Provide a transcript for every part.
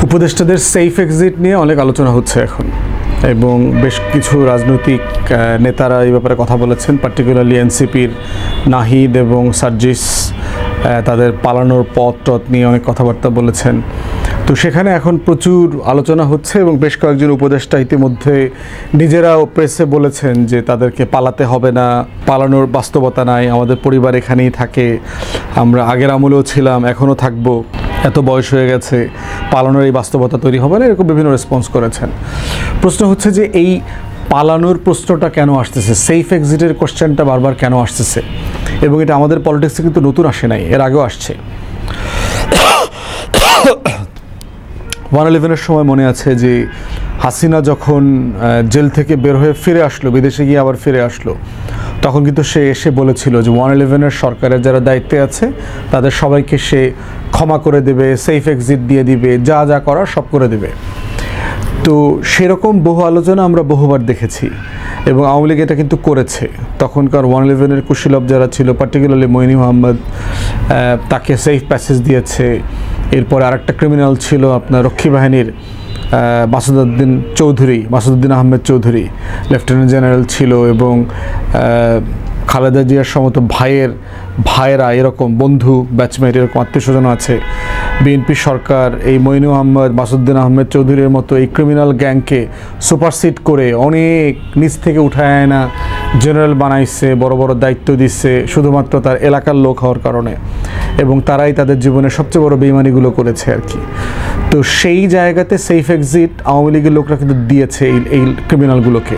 উপদেষ্টাদের safe exit নিয়ে অনেক আলোচনা হচ্ছে এখন এবং বেশ কিছু রাজনৈতিক নেতারা এই ব্যাপারে কথা বলেছেন, পার্টিকুলারলি এনসিপির নাহিদ এবং সার্জিস তাদের পালানোর পথ নিয়ে অনেক কথাবার্তা বলেছেন। তো সেখানে এখন প্রচুর আলোচনা হচ্ছে এবং বেশ কয়েকজন উপদেষ্টা ইতিমধ্যে নিজেরাও প্রেসে বলেছেন যে তাদেরকে পালাতে হবে না, পালানোর বাস্তবতা নাই, আমাদের পরিবার এখানেই থাকে, আমরা আগের আমলেও ছিলাম এখনও থাকবো, এত বয়স হয়ে গেছে, পালানোর এই বাস্তবতা তৈরি হবে না, এরকম বিভিন্ন রেসপন্স করেছেন। প্রশ্ন হচ্ছে যে এই পালানোর প্রশ্নটা কেন আসতেছে, সেফ এক্সিটের কোশ্চেনটা বারবার কেন আসতেছে, এবং এটা আমাদের পলিটিক্সে কিন্তু নতুন আসে নাই, এর আগেও আসছে। 1/11-এর সময় মনে আছে যে হাসিনা যখন জেল থেকে বের হয়ে ফিরে আসলো, বিদেশে গিয়ে আবার ফিরে আসলো, তখন কিন্তু সে এসে বলেছিল যে 1/11-এর সরকারের যারা দায়িত্বে আছে তাদের সবাইকে সে ক্ষমা করে দেবে, সেফ এক্সিট দিয়ে দিবে, যা যা করার সব করে দেবে। তো সেরকম বহু আলোচনা আমরা বহুবার দেখেছি এবং আওয়ামী লীগ এটা কিন্তু করেছে। তখনকার 1/11-এর কুশীলব যারা ছিল, পার্টিকুলারলি মইনি মোহাম্মদ, তাকে সেফ প্যাসেজ দিয়েছে। এরপরে আরেকটা ক্রিমিনাল ছিল আপনার রক্ষী বাহিনীর মাসুদউদ্দিন আহমেদ চৌধুরী, লেফটেন্যান্ট জেনারেল ছিল, এবং খালেদা জিয়ার সমস্ত ভাইয়েরা এরকম বন্ধু ব্যাচমেট এরকম আত্মীয় স্বজন আছে। বিএনপি সরকার এই মইনু আহমেদ, মাসুদউদ্দিন আহমেদ চৌধুরীর মতো এই ক্রিমিনাল গ্যাংকে সুপারসিড করে অনেক নিচ থেকে উঠায় আনা জেনারেল বানাইছে, বড় বড় দায়িত্ব দিচ্ছে শুধুমাত্র তার এলাকার লোক হওয়ার কারণে, এবং তারাই তাদের জীবনের সবচেয়ে বড় বেইমানিগুলো করেছে আর কি। তো সেই জায়গাতে সেফ এক্সিট আওয়ামী লীগের লোকরা কিন্তু দিয়েছে এই ক্রিমিনালগুলোকে,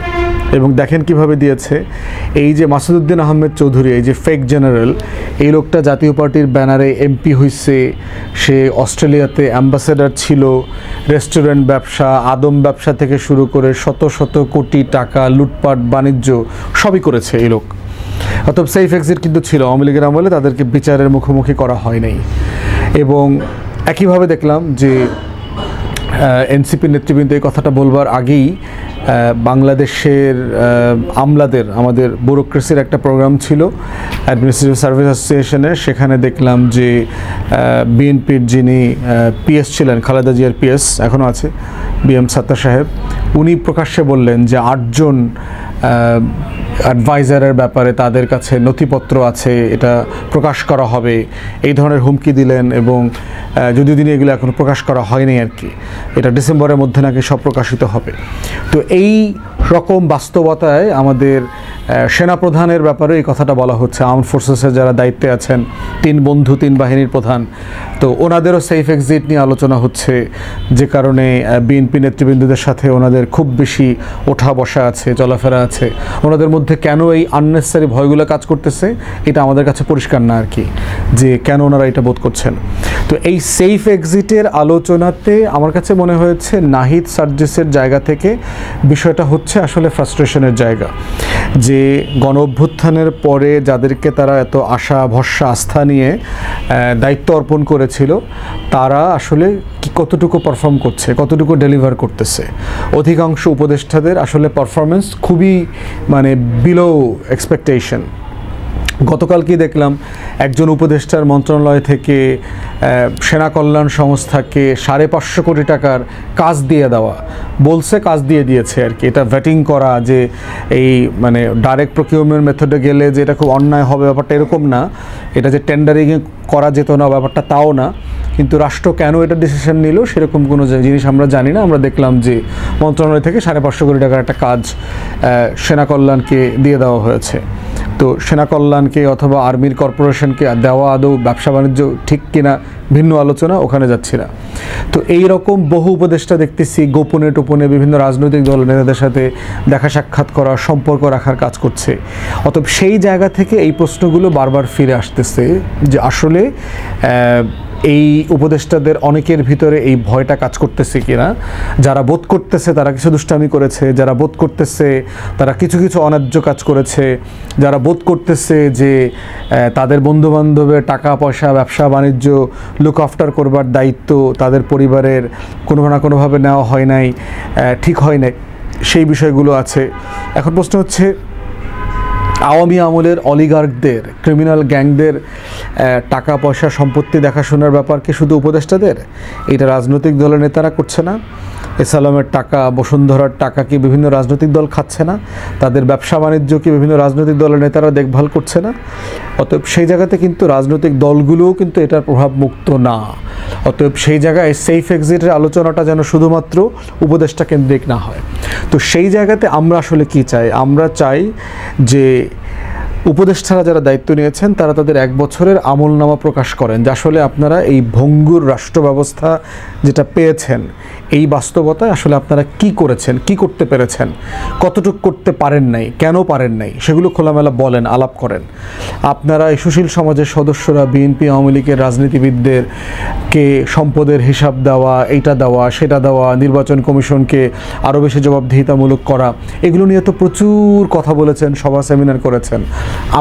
এবং দেখেন কিভাবে দিয়েছে। এই যে মাসুদউদ্দিন আহমেদ চৌধুরী, এই যে ফেক জেনারেল, এই লোকটা জাতীয় পার্টির ব্যানারে এমপি হয়েছে, সে অস্ট্রেলিয়াতে অ্যাম্বাসেডার ছিল, রেস্টুরেন্ট ব্যবসা, আদম ব্যবসা থেকে শুরু করে শত শত কোটি টাকা লুটপাট বাণিজ্য সবই করেছে এই লোক। অতএব সেফ এক্সিট কিন্তু ছিল আওয়ামী লীগের আমলে, তাদেরকে বিচারের মুখোমুখি করা হয় নাই। এবং একইভাবে দেখলাম যে এনসিপির নেতৃবৃন্দ এই কথাটা বলবার আগেই বাংলাদেশের আমলাদের, আমাদের ব্যুরোক্রেসির একটা প্রোগ্রাম ছিল অ্যাডমিনিস্ট্রেটিভ সার্ভিস অ্যাসোসিয়েশনের, সেখানে দেখলাম যে বিএনপির যিনি পিএস ছিলেন, খালেদা জিয়ার পিএস এখনও আছে, বিএম সাত্তার সাহেব, উনি প্রকাশ্যে বললেন যে 8 জন অ্যাডভাইজারের ব্যাপারে তাদের কাছে নথিপত্র আছে, এটা প্রকাশ করা হবে, এই ধরনের হুমকি দিলেন। এবং যদিও দিনে এগুলো এখনও প্রকাশ করা হয়নি আর কি, এটা ডিসেম্বরের মধ্যে নাকি সব প্রকাশিত হবে। তো এই রকম বাস্তবতায় আমাদের সেনাপ্রধানের ব্যাপারে এই কথাটা বলা হচ্ছে, আর্মড ফোর্সেসের যারা দায়িত্বে আছেন, 3 বন্ধু 3 বাহিনীর প্রধান, তো ওনাদেরও সেফ এক্সিট নিয়ে আলোচনা হচ্ছে, যে কারণে বিএনপি নেতৃবৃন্দদের সাথে ওনাদের খুব বেশি ওঠা বসা আছে, চলাফেরা আছে। ওনাদের মধ্যে কেন এই আননেসেসারি ভয়গুলো কাজ করতেছে এটা আমাদের কাছে পরিষ্কার না আর কি, যে কেন ওনারা এটা বোধ করছেন। তো এই সেফ এক্সিটের আলোচনাতে আমার কাছে মনে হয়েছে নাহিদ সার্জিসের জায়গা থেকে বিষয়টা হচ্ছে আসলে ফ্রাস্ট্রেশনের জায়গা, যে গণ অভ্যুত্থানের পরে যাদেরকে তারা এত আশা ভরসা আস্থা নিয়ে দায়িত্ব অর্পণ করেছিল, তারা আসলে কতটুকু পারফর্ম করছে, কতটুকু ডেলিভার করতেছে। অধিকাংশ উপদেষ্টাদের আসলে পারফরমেন্স খুবই বিলো এক্সপেকটেশন। গতকালকে দেখলাম একজন উপদেষ্টার মন্ত্রণালয় থেকে সেনা কল্যাণ সংস্থাকে 550 কোটি টাকার কাজ দিয়ে দেওয়া বলছে, কাজ দিয়ে দিয়েছে আর কি। এটা ভেটিং করা, যে এই ডাইরেক্ট প্রকিউরমেন্ট মেথডে গেলে যে এটা খুব অন্যায় হবে ব্যাপারটা এরকম না, এটা যে টেন্ডারিংয়ে করা যেত না ব্যাপারটা তাও না, কিন্তু রাষ্ট্র কেন এটা ডিসিশন নিল সেরকম কোনো জিনিস আমরা জানি না। আমরা দেখলাম যে মন্ত্রণালয় থেকে 550 কোটি টাকার একটা কাজ সেনা কল্যাণকে দিয়ে দেওয়া হয়েছে। তো সেনা কল্যাণকে অথবা আর্মির কর্পোরেশনকে দেওয়া আদৌ ব্যবসা বাণিজ্য ঠিক কিনা ভিন্ন আলোচনা, ওখানে যাচ্ছি না। তো এই রকম বহু উপদেষ্টা দেখতেছি গোপনে টোপনে বিভিন্ন রাজনৈতিক দল নেতাদের সাথে দেখা সাক্ষাৎ করা, সম্পর্ক রাখার কাজ করছে। অতএব সেই জায়গা থেকে এই প্রশ্নগুলো বারবার ফিরে আসতেছে যে আসলে এই উপদেষ্টাদের অনেকের ভিতরে এই ভয়টা কাজ করতেছে কিনা। যারা বোধ করতেছে তারা কিছু দুষ্টামি করেছে, যারা বোধ করতেছে তারা কিছু কিছু অন্যায্য কাজ করেছে, যারা বোধ করতেছে যে তাদের বন্ধুবান্ধবের টাকা পয়সা ব্যবসা বাণিজ্য লুক আফটার করবার দায়িত্ব তাদের পরিবারের কোনো না কোনোভাবে নেওয়া হয় নাই, ঠিক হয় নাই, সেই বিষয়গুলো আছে। এখন প্রশ্ন হচ্ছে আওয়ামী আমলের অলিগার্কদের, ক্রিমিনাল গ্যাংদের টাকা পয়সা সম্পত্তি দেখাশোনার ব্যাপার কি শুধু উপদেষ্টাদের? এটা রাজনৈতিক দলের নেতারা করছে না? এসালামের টাকা, বসুন্ধরার টাকা কি বিভিন্ন রাজনৈতিক দল খাচ্ছে না? তাদের ব্যবসা বাণিজ্য কি বিভিন্ন রাজনৈতিক দলের নেতারা দেখভাল করছে না? অতএব সেই জায়গাতে কিন্তু রাজনৈতিক দলগুলোও কিন্তু এটার প্রভাব মুক্ত না। অতএব সেই জায়গায় সেফ এক্সিটের আলোচনাটা যেন শুধুমাত্র উপদেষ্টা কেন্দ্রিক না হয়। তো সেই জায়গাতে আমরা আসলে কি চাই? আমরা চাই যে উপদেষ্টারা যারা দায়িত্ব নিয়েছেন তারা তাদের 1 বছরের আমলনামা প্রকাশ করেন, যে আসলে আপনারা এই ভঙ্গুর রাষ্ট্র ব্যবস্থা যেটা পেয়েছেন, এই বাস্তবতায় আসলে আপনারা কি করেছেন, কি করতে পেরেছেন, কতটুকু করতে পারেন নাই, কেন পারেন নাই, সেগুলো খোলামেলা বলেন, আলাপ করেন। আপনারা এই সুশীল সমাজের সদস্যরা বিএনপি আওয়ামী লীগের রাজনীতিবিদদেরকে সম্পদের হিসাব দেওয়া, এইটা দেওয়া সেটা দেওয়া, নির্বাচন কমিশনকে আরও বেশি জবাবদিহিতামূলক করা, এগুলো নিয়ে তো প্রচুর কথা বলেছেন, সভা সেমিনার করেছেন।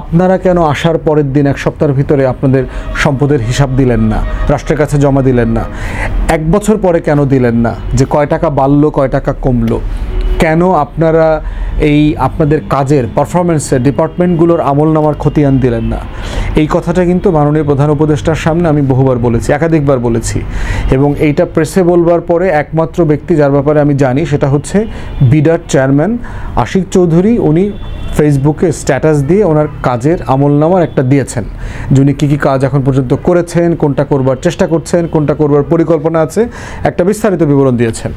আপনারা কেন আসার পরের দিন 1 সপ্তাহের ভিতরে আপনাদের সম্পদের হিসাব দিলেন না, রাষ্ট্রের কাছে জমা দিলেন না? 1 বছর পরে কেন দিলেন না যে কয় টাকা বাড়লো, কয় টাকা কমলো? কেন আপনারা এই আপনাদের কাজের পারফরমেন্সের ডিপার্টমেন্টগুলোর আমলনামার খতিয়ান দিলেন না? এই কথাটা কিন্তু মাননীয় প্রধান উপদেষ্টার সামনে আমি বহুবার বলেছি, একাধিকবার বলেছি, এবং এইটা প্রেসে বলবার পরে একমাত্র ব্যক্তি যার ব্যাপারে আমি জানি সেটা হচ্ছে বিডার চেয়ারম্যান আশিক চৌধুরী। উনি ফেসবুকে স্ট্যাটাস দিয়ে ওনার কাজের আমলনামার একটা দিয়েছেন, যে উনি কী কী কাজ এখন পর্যন্ত করেছেন, কোনটা করবার চেষ্টা করছেন, কোনটা করবার পরিকল্পনা আছে, একটা বিস্তারিত বিবরণ দিয়েছেন,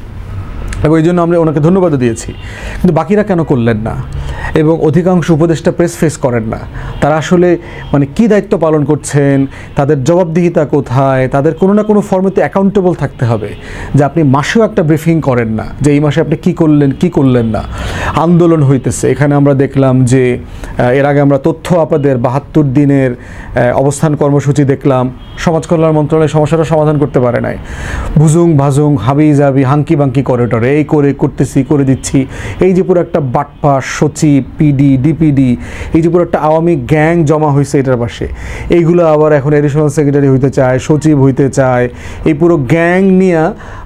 এবং এই জন্য আমরা ওনাকে ধন্যবাদও দিয়েছি। কিন্তু বাকিরা কেন করলেন না? এবং অধিকাংশ উপদেষ্টা প্রেস ফেস করেন না। তারা আসলে মানে কী দায়িত্ব পালন করছেন, তাদের জবাবদিহিতা কোথায়? তাদের কোনো না কোনো ফর্মেতে অ্যাকাউন্টেবল থাকতে হবে, যে আপনি মাসেও একটা ব্রিফিং করেন না, যে এই মাসে আপনি কী করলেন, কী করলেন না। আন্দোলন হইতেছে, এখানে আমরা দেখলাম যে এর আগে আমরা তথ্য আপনাদের 72 দিনের অবস্থান কর্মসূচি দেখলাম, সমাজ কল্যাণ মন্ত্রণালয় সমস্যাটা সমাধান করতে পারে নাই। ভুজুং ভাজুং হাবি জাবি হাঙ্কি বাঙ্কি করিডরে এই করতেছি, করে দিচ্ছি, এই যে পুরো একটা বাটপাস, সচিব, পিডি, ডিপিডি, এই যে পুরো একটা আওয়ামী গ্যাং জমা হয়েছে এটার পাশে, এইগুলো আবার এখন এডিশনাল সেক্রেটারি হইতে চায়, সচিব হইতে চায়। এই পুরো গ্যাং নিয়ে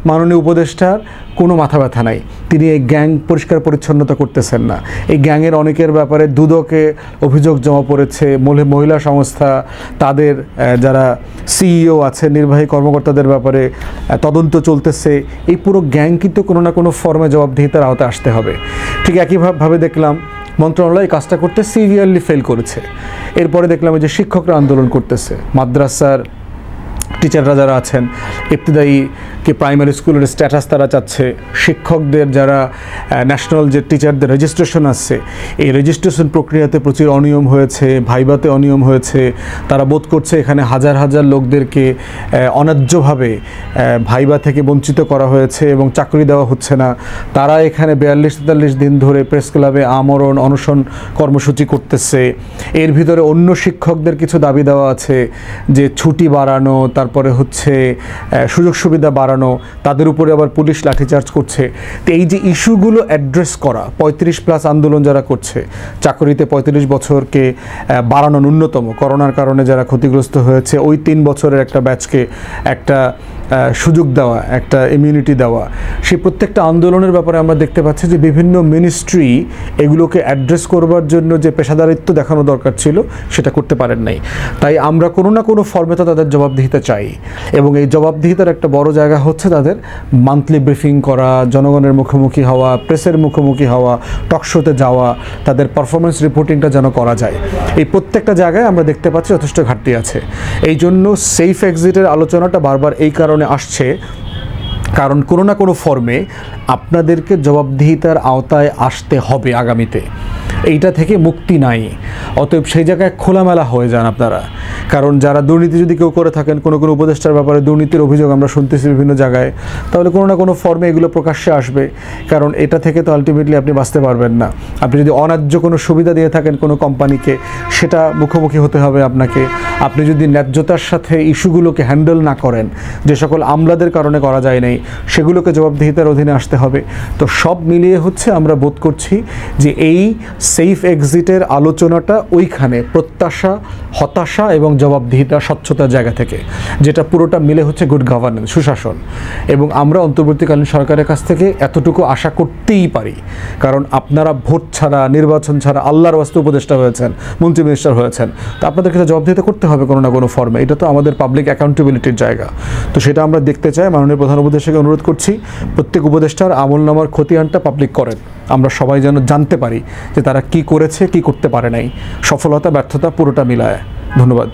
মাননীয় উপদেষ্টার কোনো মাথা ব্যথা নাই, তিনি এই গ্যাং পরিষ্কার পরিচ্ছন্নতা করতেছেন না। এই গ্যাংয়ের অনেকের ব্যাপারে দুদকে অভিযোগ জমা পড়েছে, মহিলা সংস্থা, তাদের যারা সিইও আছে, নির্বাহী কর্মকর্তাদের ব্যাপারে তদন্ত চলতেছে। এই পুরো গ্যাং কিন্তু কোনো না কোনো ফর্মে জবাবদিহিতার আওতায় আসতে হবে। ঠিক একইভাবে দেখলাম মন্ত্রণালয় এই কাজটা করতে সিভিয়ারলি ফেল করেছে। এরপরে দেখলাম যে শিক্ষকরা আন্দোলন করতেছে, মাদ্রাসার টিচাররা যারা আছেন, ইবতিদায়ীকে প্রাইমারি স্কুলের স্ট্যাটাস তারা চাচ্ছে। শিক্ষকদের যারা ন্যাশনাল যে টিচারদের রেজিস্ট্রেশন আছে, এই রেজিস্ট্রেশন প্রক্রিয়াতে প্রচুর অনিয়ম হয়েছে, ভাইভাতে অনিয়ম হয়েছে। তারা বোধ করছে এখানে হাজার হাজার লোকদেরকে অন্যায্যভাবে ভাইভা থেকে বঞ্চিত করা হয়েছে এবং চাকরি দেওয়া হচ্ছে না। তারা এখানে 42-43 দিন ধরে প্রেস ক্লাবে আমরণ অনশন কর্মসূচি করতেছে। এর ভিতরে অন্য শিক্ষকদের কিছু দাবি দেওয়া আছে, যে ছুটি বাড়ানো, তারপরে হচ্ছে সুযোগ সুবিধা বাড়ানো, তাদের উপরে আবার পুলিশ লাঠিচার্জ করছে। তো এই যে ইস্যুগুলো অ্যাড্রেস করা, 35+ আন্দোলন যারা করছে, চাকরিতে 35 বছরকে বাড়ানো ন্যূনতম, করোনার কারণে যারা ক্ষতিগ্রস্ত হয়েছে ওই 3 বছরের একটা ব্যাচকে একটা সুযোগ দেওয়া, একটা ইমিউনিটি দেওয়া, সেই প্রত্যেকটা আন্দোলনের ব্যাপারে আমরা দেখতে পাচ্ছি যে বিভিন্ন মিনিস্ট্রি এগুলোকে অ্যাড্রেস করবার জন্য যে পেশাদারিত্ব দেখানো দরকার ছিল সেটা করতে পারেন নাই। তাই আমরা কোনো না কোনো ফর্মে তো তাদের জবাবদিহিতা চাই, এবং এই জবাবদিহিতার একটা বড় জায়গা হচ্ছে তাদের মান্থলি ব্রিফিং করা, জনগণের মুখোমুখি হওয়া, প্রেসের মুখোমুখি হওয়া, টকশোতে যাওয়া, তাদের পারফরমেন্স রিপোর্টিংটা যেন করা যায়। এই প্রত্যেকটা জায়গায় আমরা দেখতে পাচ্ছি যথেষ্ট ঘাটতি আছে। এই জন্য সেফ এক্সিটের আলোচনাটা বারবার এই কারণে আসছে, কারণ কোনো না কোনো ফর্মে আপনাদেরকে জবাবদিহিতার আওতায় আসতে হবে আগামীতে, এইটা থেকে মুক্তি নাই। অতএব সেই জায়গায় খোলামেলা হয়ে যান আপনারা। কারণ যারা দুর্নীতি যদি কেউ করে থাকেন, কোনো কোনো উপদেষ্টার ব্যাপারে দুর্নীতির অভিযোগ আমরা শুনতেছি বিভিন্ন জায়গায়, তাহলে কোনো না কোনো ফর্মে এগুলো প্রকাশ্যে আসবে। কারণ এটা থেকে তো আলটিমেটলি আপনি বাঁচতে পারবেন না। আপনি যদি অন্যায্য কোনো সুবিধা দিয়ে থাকেন কোনো কোম্পানিকে, সেটা মুখোমুখি হতে হবে আপনাকে। আপনি যদি ন্যায্যতার সাথে ইস্যুগুলোকে হ্যান্ডেল না করেন, যে সকল আমলাদের কারণে করা যায় নাই, সেগুলোকে জবাবদিহিতার অধীনে আসতে হবে। তো সব মিলিয়ে হচ্ছে আমরা বোধ করছি যে এই সেফ এক্সিটের আলোচনাটা ওইখানে প্রত্যাশা, হতাশা এবং জবাবদিহিতা, স্বচ্ছতার জায়গা থেকে, যেটা পুরোটা মিলে হচ্ছে গুড গভর্নেন্স, সুশাসন। এবং আমরা অন্তর্বর্তীকালীন সরকারের কাছ থেকে এতটুকু আশা করতেই পারি, কারণ আপনারা ভোট ছাড়া, নির্বাচন ছাড়া আল্লাহর ওয়াস্তে উপদেষ্টা হয়েছেন, মন্ত্রী মিনিস্টার হয়েছেন, তো আপনাদেরকে তো জবাবদিহিতা করতে হবে কোনো না কোনো ফর্মে। এটা তো আমাদের পাবলিক অ্যাকাউন্টেবিলিটির জায়গা। তো সেটা আমরা দেখতে চাই। মাননীয় প্রধান উপদেষ্টাকে অনুরোধ করছি, প্রত্যেক উপদেষ্টার আমলনামার খতিয়ানটা পাবলিক করেন, আমরা সবাই যেন জানতে পারি যে তারা কি করেছে, কি করতে পারে নাই, সফলতা ব্যর্থতা পুরোটা মিলায়। ধন্যবাদ।